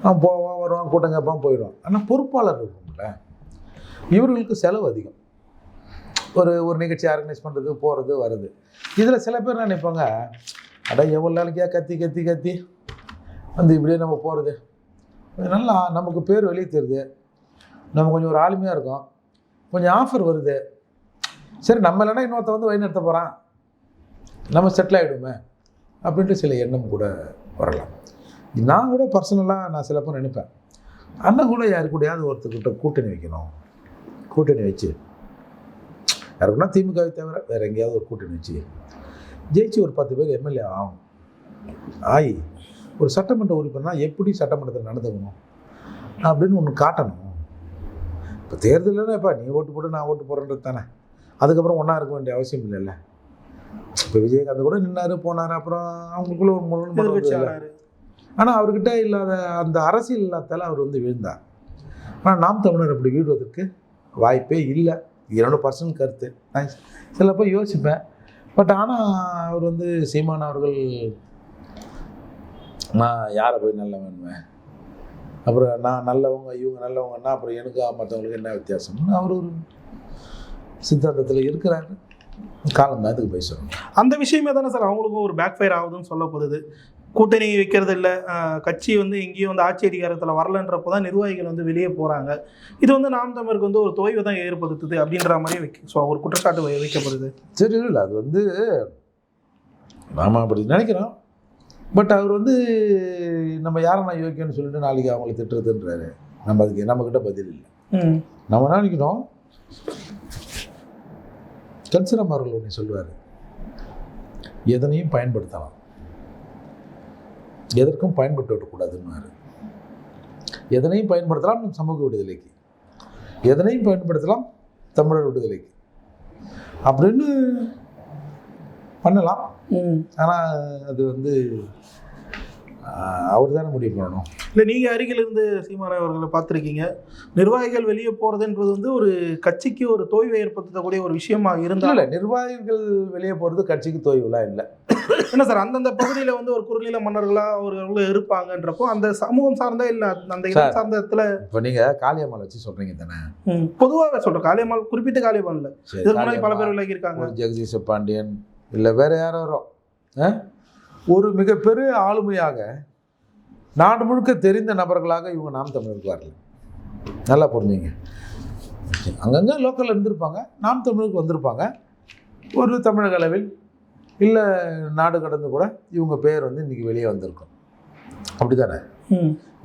அவன் போவான் வருவான், கூட்டம் கேட்பான் போயிடுவான். ஆனால் பொறுப்பாளர் இருக்கும்ல, இவர்களுக்கு செலவு அதிகம். ஒரு நிகழ்ச்சி ஆர்கனைஸ் பண்ணுறது, போகிறது, வருது. இதில் சில பேர் நினைப்பாங்க, எவ்வளோ நாளைக்கா கத்தி வந்து இப்படியே நம்ம போகிறது, நல்லா நமக்கு பேர் வெளியே தெரியுது, நம்ம கொஞ்சம் ஒரு ஆளுமையாக இருக்கோம், கொஞ்சம் ஆஃபர் வருது, சரி நம்ம இல்லைன்னா இன்னொருத்த வந்து வழி நடத்த போகிறான், நம்ம செட்டில் ஆகிடுமே அப்படின்ட்டு சில எண்ணம் கூட வரலாம். நான் கூட பர்சனலாக நான் சிலப்போ நினைப்பேன், அண்ணன் கூட யாரு கூடயாவது ஒருத்தர்கிட்ட கூட்டணி வைக்கணும். கூட்டணி வச்சு யாருக்குன்னா திமுகவை தவிர வேறு எங்கேயாவது ஒரு கூட்டணி வச்சு ஜெயிச்சு ஒரு 10 பேர் எம்எல்ஏ ஆகும். ஒரு சட்டமன்ற உறுப்பினர்னா எப்படி சட்டமன்றத்தில் நடந்துக்கணும் அப்படின்னு ஒன்று காட்டணும். இப்போ தேர்தலில் இப்போ நீ ஓட்டு போட்டு நான் ஓட்டு போடுறது தானே, அதுக்கப்புறம் ஒன்றா இருக்க வேண்டிய அவசியம் இல்லைல்ல. இப்போ விஜயகாந்த் கூட நின்னார் போனார், அப்புறம் அவங்களுக்குள்ள ஒரு முரண். ஆனால் அவர்கிட்ட இல்லாத அந்த அரசியல் இல்லாதால அவர் வந்து விழுந்தார். ஆனால் நாம் தமிழர் அப்படி வீழ்வதற்கு வாய்ப்பே இல்லை. என்னோட பர்சனல் கருத்து. நான் சிலப்போ யோசிப்பேன். பட் ஆனால் அவர் வந்து சீமான் அவர்கள் நான் யாரை போய் நல்லவன்வேன், அப்புறம் நான் நல்லவங்க இவங்க நல்லவங்கன்னா அப்புறம் எனக்கு மற்றவங்களுக்கு என்ன வித்தியாசம்னு அவர் ஒரு சித்தாந்தத்தில் இருக்கிறாரு. காலம் தான் இதுக்கு போய் சொல்லணும். அந்த விஷயமே தானே சார் அவங்களுக்கும் ஒரு பேக் ஃபயர் ஆகுதுன்னு சொல்லப்படுது. கூட்டணி வைக்கிறது இல்லை, கட்சி வந்து எங்கேயும் வந்து ஆட்சி அதிகாரத்தில் வரலன்றப்போ தான் நிர்வாகிகள் வந்து வெளியே போகிறாங்க. இது வந்து நாம் தமிழருக்கு வந்து ஒரு தொய்வை தான் ஏற்படுத்துது அப்படின்ற மாதிரி ஒரு குற்றச்சாட்டு வைக்கப்படுது. சரி, இல்லை அது வந்து நாம் அப்படி நினைக்கிறோம். பட் அவர் வந்து நம்ம யாரை நான் யோக்கியன்னு சொல்லிட்டு நாளைக்கு அவங்களை திட்டுறதுன்றாரு. நம்ம அதுக்கு நம்மக்கிட்ட பதில் இல்லை. நம்ம நினைக்கிறோம். கன்சிரம் அவர்கள் ஒன்று சொல்லுவார், எதனையும் பயன்படுத்தலாம், எதற்கும் பயன்பட்டு விடக்கூடாதுன்னு. எதனையும் பயன்படுத்தலாம் சமூக விடுதலைக்கு, எதனையும் பயன்படுத்தலாம் தமிழர் விடுதலைக்கு அப்படின்னு பண்ணலாம். ஆனால் அது வந்து அவர் தானே முடிவு பண்ணணும். இல்லை, நீங்கள் அருகில் இருந்து சீமான் அவர்களை பார்த்துருக்கீங்க. நிர்வாகிகள் வெளியே போகிறதுன்றது வந்து ஒரு கட்சிக்கு ஒரு தோய்வை ஏற்படுத்தக்கூடிய ஒரு விஷயமா இருந்தாலும் இல்லை, நிர்வாகிகள் வெளியே போகிறது கட்சிக்கு தோய்வுலாம் இல்லை. என்ன சார், அந்தந்த பகுதியில் வந்து ஒரு குறுநில மன்னர்களாக அவர்களும் இருப்பாங்கன்றப்போ அந்த சமூகம் சார்ந்த இல்லை அந்த இடம் சார்ந்த இடத்துல. இப்போ நீங்கள் காளியம்மாள் வச்சு சொல்கிறீங்க தானே? பொதுவாக சொல்கிறேன், காளியம்மாள் குறிப்பிட்ட காளியம்மாள் இல்லை, இதற்கு முன்னாடி பல பேர் விலகி இருக்காங்க. ஜெகதீஷ பாண்டியன் இல்லை வேறு யாரோ ஒரு மிகப்பெரிய ஆளுமையாக நாடு முழுக்க தெரிந்த நபர்களாக இவங்க நாம் தமிழருக்கு வரல. நல்லா புரிஞ்சுங்க. அங்கங்கே லோக்கலில் இருந்திருப்பாங்க, நாம் தமிழுக்கு வந்திருப்பாங்க. ஒரு தமிழக அளவில் இல்லை நாடு கடந்து கூட இவங்க பேர் வந்து இன்றைக்கி வெளியே வந்திருக்கும். அப்படி தானே?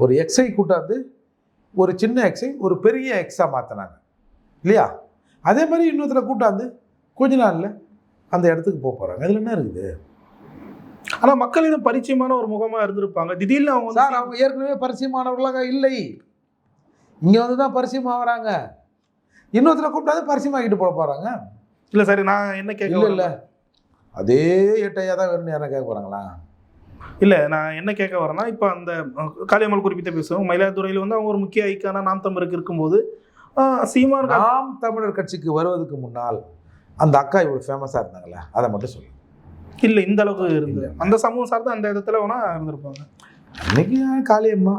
ஒரு எக்ஸை கூட்டாந்து ஒரு சின்ன எக்ஸை ஒரு பெரிய எக்ஸாக மாற்றினாங்க இல்லையா? அதே மாதிரி இன்னொருத்தரை கூட்டாந்து கொஞ்ச நாளில் அந்த இடத்துக்கு போகிறாங்க. அதில் என்ன இருக்குது? ஆனால் மக்களிடம் பரிச்சயமான ஒரு முகமாக இருந்திருப்பாங்க. திடீர்னு அவங்க சார் அவங்க ஏற்கனவே பரிச்சயமானவர்களாக இல்லை, இங்கே வந்து தான் பரிச்சயமாகறாங்க. இன்னொருத்தரை கூப்பிட்டாது பரிச்சயமாக்கிட்டு போட போகிறாங்க. இல்லை சார், நான் என்ன கேட்க இல்லை அதே ஏட்டையாக தான் வேணும்னு யாரை கேட்க போகிறாங்களா? இல்லை, நான் என்ன கேட்க வரேன்னா, இப்போ அந்த காளியம்மாள் குறிப்பிட்ட பேசுவோம். மயிலாடுதுறையில் வந்து அவங்க ஒரு முக்கிய ஐக்கான நாம் தமிழருக்கு இருக்கும்போது சீமான் நாம் தமிழர் கட்சிக்கு வருவதற்கு முன்னால் அந்த அக்கா இவ்வளோ ஃபேமஸாக இருந்தாங்களே, அதை மட்டும் சொல்லு. இல்லை, இந்த அளவுக்கு இருந்து அந்த சமூகம் சார்ந்து அந்த இடத்துல வேணா இருந்திருப்பாங்க. இன்னைக்கு காளியம்மா,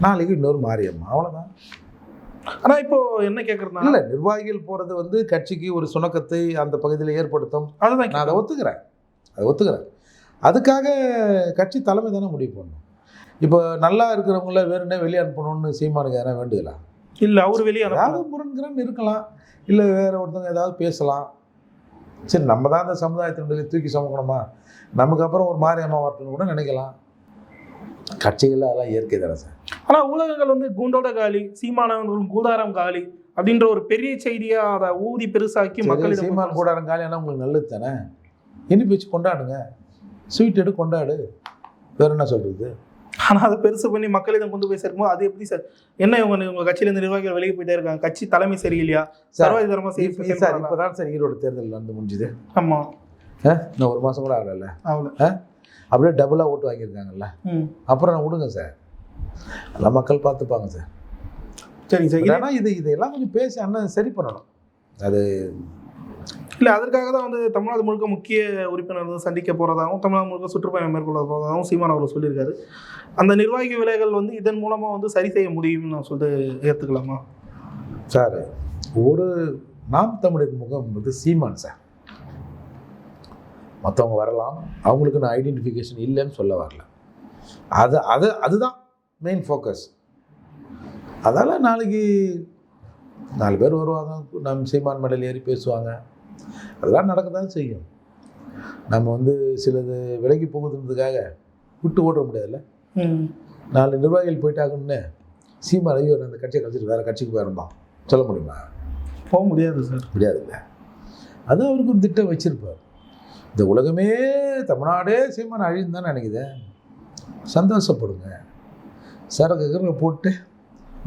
நாளைக்கு இன்னொரு மாரியம்மா, அவ்வளோதான். ஆனால் இப்போ என்ன கேட்குறதுனா, இல்லை நிர்வாகிகள் போகிறது வந்து கட்சிக்கு ஒரு சுணக்கத்தை அந்த பகுதியில் ஏற்படுத்தும். அதுதான் நான் அதை ஒத்துக்கிறேன். அதுக்காக கட்சி தலைமை தானே முடிவு பண்ணணும். இப்போ நல்லா இருக்கிறவங்கள வேணுன்னே வெளியே அனுப்பணும்னு சீமானுக்கு எதனா வேண்டுதலா? இல்லை, அவர் வெளியே ஏதாவது முரண்கிறன்னு இருக்கலாம், இல்லை வேறு ஒருத்தவங்க ஏதாவது பேசலாம். சரி, நம்ம தான் அந்த சமுதாயத்தினுடைய தூக்கி சுமக்கணுமா, நமக்கு அப்புறம் ஒரு மாரியம்மா வரட்டுன்னு கூட நினைக்கலாம். கட்சிகள் அதெல்லாம் இயற்கை தானே சார். ஆனால் ஊடகங்கள் வந்து கூண்டோட காலி, சீமானவர்களும் கூடாரம் காலி அப்படின்ற ஒரு பெரிய செய்தியாக அதை ஊதி பெருசாக்கி மக்கள் சீமான் கூடாரம் காலி ஆனால் உங்களுக்கு நல்லது தானே. இனிப்பு வச்சு கொண்டாடுங்க, ஸ்வீட் எடு கொண்டாடு, வேறு என்ன சொல்கிறது. ஆனால் அதை பெருசு பண்ணி மக்களிடம் கொண்டு போய் சேர்க்கும்போது அது எப்படி சார்? என்ன உங்கள் கட்சியிலேருந்து நிர்வாகிகள் வெளியே போயிட்டே இருக்காங்க, கட்சி தலைமை சரியில்லையா, சர்வாதிகாரமாக செய்ய சார். இப்போ தான் சார் ஈரோடு தேர்தல் வந்து முடிஞ்சுது. ஆமாம், இன்னும் ஒரு மாதம் கூட ஆகல. அவ்வளோ அப்படியே டபுளாக ஓட்டு வாங்கியிருக்காங்கல்ல. அப்புறம் விடுங்க சார், எல்லாம் மக்கள் பார்த்துப்பாங்க சார். சரி சார். ஆனால் இதெல்லாம் கொஞ்சம் பேசி அண்ணன் சரி பண்ணணும். அது இல்லை, அதற்காக தான் வந்து தமிழ்நாடு முழுக்க முக்கிய உறுப்பினர் வந்து சந்திக்க போகிறதாகவும் தமிழ்நாடு முழுக்க சுற்றுப்பயணம் மேற்கொள்ள போகிறதாகவும் சீமான் அவர்கள் சொல்லியிருக்காரு. அந்த நிர்வாகி விலைகள் வந்து இதன் மூலமாக வந்து சரி செய்ய முடியும்னு நான் சொல்லிட்டு ஏற்றுக்கலாமா சார்? ஒரு நாம் தமிழர் முகம் வந்து சீமான் சார். மற்றவங்க வரலாம், அவங்களுக்கு நான் ஐடென்டிஃபிகேஷன் இல்லைன்னு சொல்ல வரல. அதுதான் மெயின் ஃபோக்கஸ். அதனால் நாளைக்கு 4 பேர் வருவாங்க, நம்ம சீமான் மெடல் ஏறி பேசுவாங்க, அதெல்லாம் நடக்க தான் செய்யும். நம்ம வந்து சிலது விலகி போகுதுன்றதுக்காக விட்டு ஓட முடியாதுல்ல. 4 நிர்வாகிகள் போயிட்டாங்கன்னு சீமான் ஐயோ அந்த கட்சியை கழிச்சிட்டு வேறு கட்சிக்கு போயிருந்தான் சொல்ல முடியுமா? போக முடியாது சார், முடியாதுல்ல. அது அவருக்கு ஒரு திட்டம் வச்சிருப்பார். இந்த உலகமே தமிழ்நாடே சீமான் அழின்னு தான் நினைக்குது. சந்தோஷப்படுங்க, சரக்கு கீரை போட்டு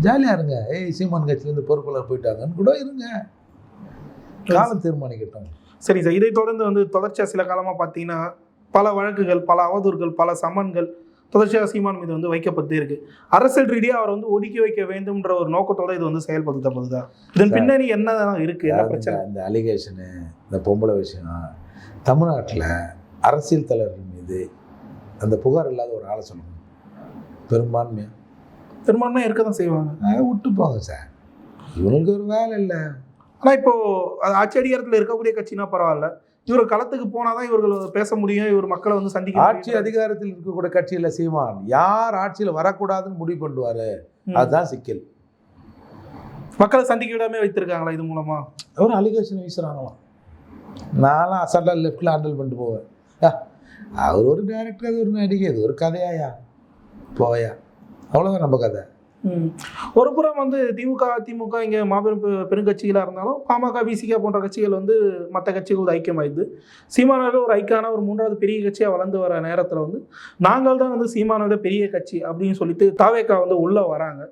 ஜாலியாக இருங்க. சீமான் கட்சியிலேருந்து பொறுப்பில் போயிட்டாங்கன்னு கூட இருங்க, காலம் தீர்மானிக்கட்டும். சரி சார், இதை தொடர்ந்து வந்து தொடர்ச்சியாக சில காலமாக பார்த்தீங்கன்னா பல வழக்குகள், பல அவதூறுகள், பல சம்மன்கள் தொடர்ச்சியாக சீமான் மீது வந்து வைக்கப்பட்டு இருக்கு. அரசியல் ரீதியாக அவர் வந்து ஒதுக்கி வைக்க வேண்டும்ன்ற ஒரு நோக்கத்தோட இது வந்து செயல்படுத்தப்படுதா? இதன் பின்னணி என்ன இருக்கு, என்ன பிரச்சனை? இந்த அலிகேஷனு, இந்த பொம்பளை விஷயம் தமிழ்நாட்டில் அரசியல் தலைவர்கள் மீது அந்த புகார் இல்லாத ஒரு ஆளை சொல்லணும். பெரும்பான்மையாக இருக்க தான் செய்வாங்க. அதை விட்டுப்பாங்க சார், இவனுக்கு ஒரு வேலை இல்லை. ஆனால் இப்போ ஆட்சி அதிகாரத்தில் இருக்கக்கூடிய கட்சினா பரவாயில்ல, இவர் களத்துக்கு போனாதான் இவர்கள் பேச முடியும், இவர் மக்களை வந்து சந்திக்க. ஆட்சி அதிகாரத்தில் இருக்கக்கூடிய கட்சியில் சீமான் யார் ஆட்சியில் வரக்கூடாதுன்னு முடிவு பண்ணுவாரு, அதுதான் சிக்கல். மக்களை சந்திக்க விடாமே வைத்திருக்காங்களா இது மூலமா? ஒரு அலிகேஷன் வீசுறாங்களாம். நான்லாம் அசால்ட்டாக லெஃப்டில் ஹேண்டில் பண்ணிட்டு போவேன். அவர் ஒரு டைரக்டர், அது ஒரு நடிகை, அது ஒரு கதையாயா போயா, அவ்வளோதான் நம்ம கதை. ஒரு புறம் வந்து திமுக இங்கே மாபெரும் பெருங்கட்சிகளாக இருந்தாலும் பாமக, விசிக போன்ற கட்சிகள் வந்து மற்ற கட்சிகளோட ஐக்கியமாயிடுது. சீமானவர்கள் ஒரு ஐக்கான ஒரு 3வது பெரிய கட்சியாக வளர்ந்து வர நேரத்தில் வந்து நாங்கள் தான் வந்து சீமானோட பெரிய கட்சி அப்படின்னு சொல்லிட்டு தாவேக்கா வந்து உள்ளே வராங்க.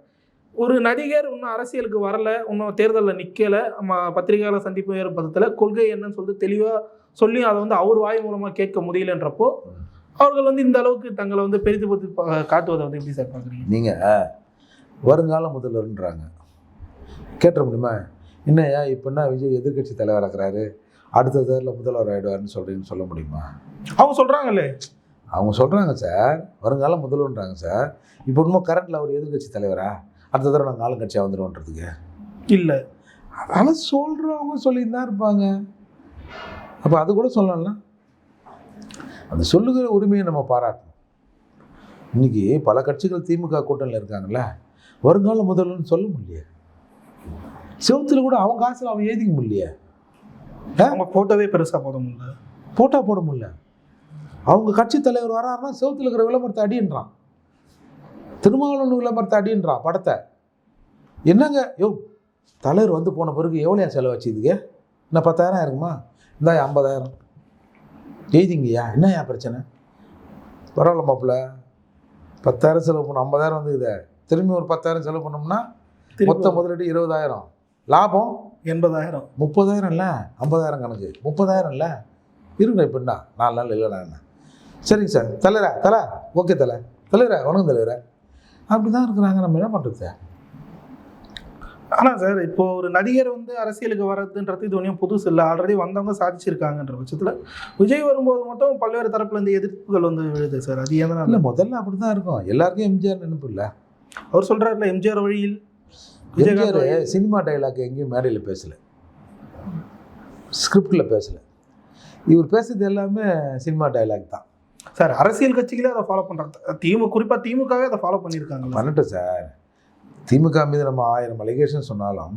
ஒரு நடிகர் இன்னும் அரசியலுக்கு வரல, இன்னும் தேர்தலில் நிற்கலை, பத்திரிகையாளர் சந்திப்பு ஏற்படுத்தலை, கொள்கை என்னன்னு சொல்லிட்டு தெளிவாக சொல்லி அதை வந்து அவர் வாய் மூலமாக கேட்க முடியலன்றப்போ அவர்கள் வந்து இந்த அளவுக்கு தங்களை வந்து பெரிதுபடுத்தி காட்டுவதை வந்து எப்படி சார் பார்க்குறீங்க? நீங்கள் வருங்கால முதல்வர்ன்றாங்க, கேட்ட முடியுமா? என்னையா இப்போன்னா விஜய் எதிர்கட்சி தலைவராக இருக்கிறாரு, அடுத்த தேர்தலில் முதல்வர் ஆகிடுவார்னு சொல்கிறீங்கன்னு சொல்ல முடியுமா? அவங்க சொல்கிறாங்களே, அவங்க சொல்கிறாங்க சார், வருங்கால முதல்வர்ன்றாங்க சார். இப்போ இன்னும் கரண்டில் அவர் எதிர்கட்சி தலைவரா, அடுத்த தடவை நாங்கள் ஆளுங்கட்சியாக வந்துடுவோன்றதுக்கு இல்லை. அதனால் சொல்கிறவங்க சொல்லிட்டு தான் இருப்பாங்க. அப்போ அது கூட சொல்லலாம், அந்த சொல்லுகிற உரிமையை நம்ம பாராட்டணும். இன்றைக்கி பல கட்சிகள் திமுக கூட்டணியில் இருக்காங்கல்ல, வருங்கால முதல்வர்னு சொல்ல முடியல. செவத்தில் கூட அவங்க காசில் அவன் ஏதிக்க முடியல, அவங்க போட்டோவே பெருசாக போட முடியல, போட முடியல. அவங்க கட்சி தலைவர் வராருன்னா செவத்தில் இருக்கிற விளம்பரத்தை அடின்றான், திருமாவளவன் விளம்பரத்தை அடின்றான் படத்தை. என்னங்க தலைவர் வந்து போன பிறகு எவ்வளோ செலவாச்சு இதுக்கு? என்ன 10,000 இருக்குமா? இந்தா 50,000 எழுதிங்கய்யா, என்னய்யா பிரச்சனை? பரவாயில்ல மாப்பிள்ள, 10,000 செலவு பண்ண 50,000 வந்து இதை திரும்பி ஒரு 10,000 செலவு பண்ணோம்னா மொத்த முதலீடு 20,000, லாபம் 80,000, 30,000 இல்லை 50,000 கணக்கு, 30,000 இல்லை இருங்க. இப்போ என்ன 4 நாள் இல்லைண்ணா என்ன? சரிங்க சார், தலை ஓகே தலைவரா வணக்கம் தலைவரா, அப்படி தான் இருக்கிறாங்க. நம்ம என்ன பண்ணுறது? ஆனால் சார், இப்போ ஒரு நடிகர் வந்து அரசியலுக்கு வர்றதுன்றது இது ஒன்றும் புதுசு இல்லை, ஆல்ரெடி வந்தவங்க சாதிச்சிருக்காங்கன்ற பட்சத்தில் விஜய் வரும்போது மட்டும் பல்வேறு தரப்புல இருந்து எதிர்ப்புகள் வந்து விழுது சார். அது எதனால்? இல்லை, முதல்ல அப்படி தான் இருக்கும், எல்லாருக்கும் எம்ஜிஆர் நினைப்பு இல்லை. அவர் சொல்கிறாருல, எம்ஜிஆர் வழியில் எம்ஜிஆர் சினிமா டைலாக் எங்கேயும் மேடையில் பேசலை, ஸ்கிரிப்டில் பேசலை. இவர் பேசுறது எல்லாமே சினிமா டைலாக் தான் சார். அரசியல் கட்சிகளே அதை ஃபாலோ பண்ணுறாங்க, குறிப்பாக திமுகவே அதை ஃபாலோ பண்ணியிருக்காங்க. பண்ணட்டும் சார், திமுக மீது நம்ம 1000 அலிகேஷன் சொன்னாலும்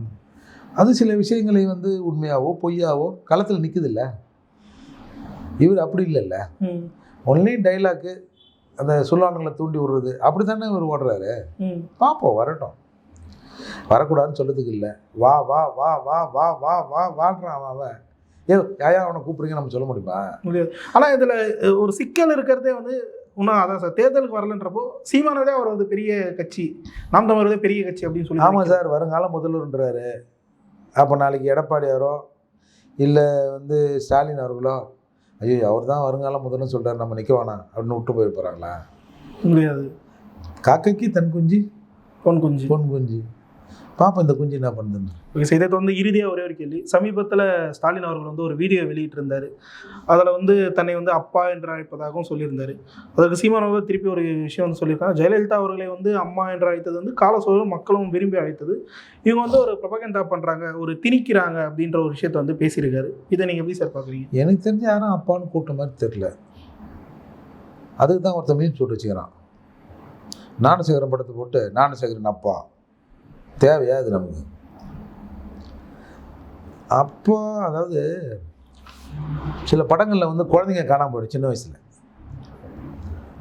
அது சில விஷயங்களை வந்து உண்மையாவோ பொய்யாவோ களத்தில் நிற்குது இல்லை. இவர் அப்படி இல்லைல்ல, ஒன்லி டைலாக்கு, அந்த சொல்லானங்களை தூண்டி விடுறது, அப்படி தானே இவர் ஓடுறாரு. பார்ப்போம், வரட்டும், வரக்கூடாதுன்னு சொல்கிறதுக்கு இல்லை. வா வா வா வா வா வா வா வாடுறான் அவன். யாயா அவனை கூப்பிடுங்க நம்ம சொல்ல முடியுமா? முடியாது. ஆனால் இதில் ஒரு சிக்கல் இருக்கிறதே வந்து இன்னும் அதான் சார், தேர்தலுக்கு வரலன்றப்போ சீமானதே அவர் வந்து பெரிய கட்சி, நாம் தமிழரே பெரிய கட்சி அப்படின்னு சொல்லி. ஆமாம் சார், வருங்கால முதல்வர்ன்றாரு. அப்போ நாளைக்கு எடப்பாடியாரோ இல்லை வந்து ஸ்டாலின் அவர்களோ, ஐயோ அவர் தான் வருங்கால முதல்வர்னு சொல்கிறார், நம்ம நிற்க வேணாம் அப்படின்னு விட்டு போய் போகிறாங்களா? முடியாது. காக்கைக்கு தன் குஞ்சு பொன் குஞ்சு பாப்பா, இந்த குஞ்சு என்ன பண்ணுதுன்னு. இதை வந்து இறுதியாக ஒரே ஒரு கேள்வி. சமீபத்தில் ஸ்டாலின் அவர்கள் வந்து ஒரு வீடியோ வெளியிட்டிருந்தார். அதில் வந்து தன்னை வந்து அப்பா என்று அழைப்பதாகவும் சொல்லியிருந்தார். அதற்கு சீமான் அவர்கள் திருப்பி ஒரு விஷயம் வந்து சொல்லியிருக்காங்க. ஜெயலலிதா அவர்களை வந்து அம்மா என்று அழைத்தது வந்து காலசூழலும் மக்களும் விரும்பி அழைத்தது, இவங்க வந்து ஒரு ப்ரொபகண்டா பண்ணுறாங்க, ஒரு திணிக்கிறாங்க அப்படின்ற ஒரு விஷயத்தை வந்து பேசியிருக்காரு. இதை நீங்கள் எப்படி சார் பார்க்குறீங்க? எனக்கு தெரிஞ்ச யாரும் அப்பான்னு கூட்ட மாதிரி தெரியல. அதுக்கு தான் ஒருத்தர் மீன் சொல்லிட்டு வச்சுக்கிறான், ஞானசேகரன் படத்தை போட்டு ஞானசேகரன் அப்பா. தேவையா அது நமக்கு? அப்போ அதாவது சில படங்களில் வந்து குழந்தைங்க காணாமல் போய்டும் சின்ன வயசில்.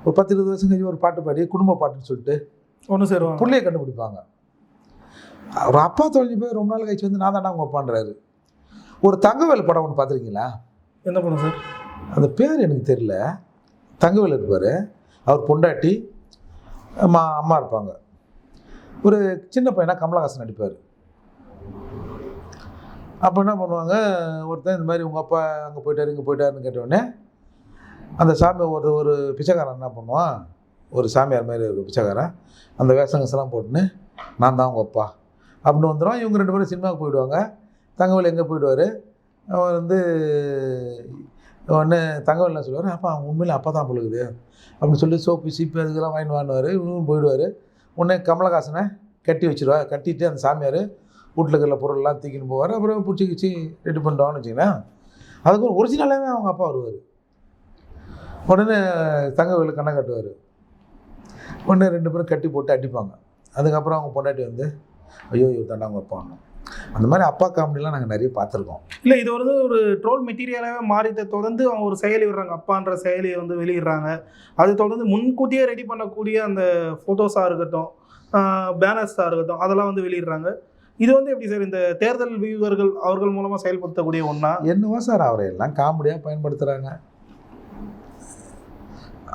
ஒரு 10-20 வருஷம் கழிச்சு ஒரு பாட்டு பாடி குடும்ப பாட்டுன்னு சொல்லிட்டு ஒன்று சேருவாங்க, பிள்ளையை கண்டுபிடிப்பாங்க. ஒரு அப்பா தொலைஞ்சு போய் ரொம்ப நாள் கழிச்சு வந்து நான் தானே அவங்க அப்பான்றாரு. ஒரு தங்கவேல் படம் ஒன்று பார்த்துருக்கீங்களா? என்ன படம் சார்? அந்த பேர் எனக்கு தெரியல. தங்கவேல் இருப்பார், அவர் பொண்டாட்டி அம்மா இருப்பாங்க. ஒரு சின்ன பையனாக கமலஹாசன் நடிப்பார். அப்போ என்ன பண்ணுவாங்க, ஒருத்தன் இந்த மாதிரி உங்கள் அப்பா அங்கே போயிட்டாரு இங்கே போயிட்டாருன்னு கேட்டவுடனே அந்த சாமி ஒரு பிச்சைக்காரன் என்ன பண்ணுவான், ஒரு சாமியார் மாதிரி ஒரு பிச்சைக்காரன் அந்த வேஷங்கள்லாம் போட்டுன்னு நான் தான் உங்கள் அப்பா அப்படின்னு வந்துடுவான். இவங்க 2 பேரும் சினிமாவுக்கு போயிடுவாங்க. தங்கவேல் எங்கே போயிடுவார், அவர் வந்து உடனே தங்கவேல் என்ன சொல்லுவார், அப்பா அவன் உண்மையிலே அப்பா தான் பொழுகுது அப்படின்னு சொல்லி சோப்பு சீப்பு அதுக்கெல்லாம் வாங்கிட்டு வாங்குவார். இவனும் போயிடுவார். உடனே கமலஹாசனை கட்டிட்டு அந்த சாமியார் வீட்டில் இருக்கிற பொருள்லாம் தூக்கின்னு போவார். அப்புறம் பிடிச்சி ரெடி பண்ணுவான்னு வச்சிங்கன்னா அதுக்கு ஒரு ஒரிஜினலாகவே அவங்க அப்பா வருவார். உடனே தங்கவேலு கண்ணை கட்டுவார். உடனே 2 பேரும் கட்டி போட்டு அடிப்பாங்க. அதுக்கப்புறம் அவங்க பொண்டாட்டி வந்து ஐயோ இவர் தாண்டா அவங்க அப்பாங்க. அந்த மாதிரி அப்பா காமெடிலாம் நாங்கள் நிறைய பார்த்துருக்கோம். இல்லை, இது வந்து ஒரு ட்ரோல் மெட்டீரியலாகவே மாறிட்ட தொடர்ந்து அவங்க ஒரு செயலி விடுறாங்க, அப்பான்ற செயலியை வந்து வெளியிடுறாங்க. அது தொடர்ந்து முன்கூட்டியே ரெடி பண்ணக்கூடிய அந்த ஃபோட்டோஸாக இருக்கட்டும், பேனர்ஸாக இருக்கட்டும், அதெல்லாம் வந்து வெளியிடுறாங்க. இது வந்து எப்படி சார் இந்த தேர்தல் வியூவர்கள் அவர்கள் மூலமாக செயல்படுத்தக்கூடிய ஒன்றா? என்னவோ சார் அவரை எல்லாம் காமெடியாக பயன்படுத்துகிறாங்க.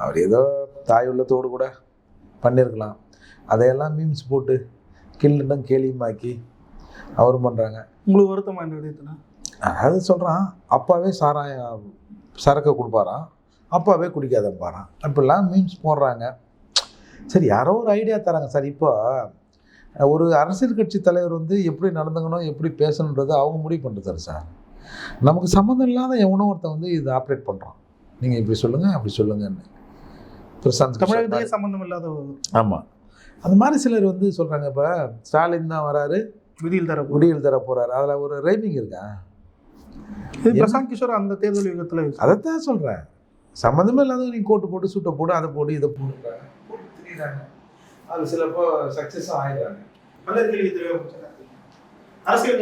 அவர் ஏதோ தாய் உள்ளத்தோடு கூட பண்ணியிருக்கலாம். அதையெல்லாம் மீம்ஸ் போட்டு கில்லுன்னு கேலியுமாக்கி அவரும் பண்ணுறாங்க. உங்களுக்கு வருத்தமாக இந்த விடயத்தில்? அது சொல்கிறான், அப்பாவே சரக்கை கொடுப்பாராம், அப்பாவே குடிக்காதப்பாரான், அப்படிலாம் மீம்ஸ் போடுறாங்க. சரி, யாரோ ஒரு ஐடியா தராங்க சார். இப்போ ஒரு அரசியல் கட்சி தலைவர் வந்து எப்படி நடந்துக்கணும் எப்படி பேசணுன்றது அவங்க முடிவு பண்ணுறது சார். நமக்கு சம்மந்தம் இல்லாத எவனோ ஒருத்தன் வந்து இது ஆப்ரேட் பண்ணுறான், நீங்கள் இப்படி சொல்லுங்கள் அப்படி சொல்லுங்கன்னு. தமிழகத்தையே சம்மந்தம் இல்லாத. ஆமாம், அந்த மாதிரி சிலர் வந்து சொல்கிறாங்க. இப்போ ஸ்டாலின் தான் வராரு, விடியல் தர போகிறாரு. அதில் ஒரு ரைமிங் இருக்கா? பிரசாந்த் கிஷோர் அந்த தேர்தல் யுகத்தில் அதைத்தான் சொல்கிறேன். சம்மந்தமே இல்லாத நீங்கள் கோட்டு போட்டு சூட்டை போட்டு அதை போட்டு இதை போட்டுறாங்க, போட்டு திரிகிறாங்க. அது சிலப்போ சக்ஸஸும் ஆகிடுறாங்க. அரசியல்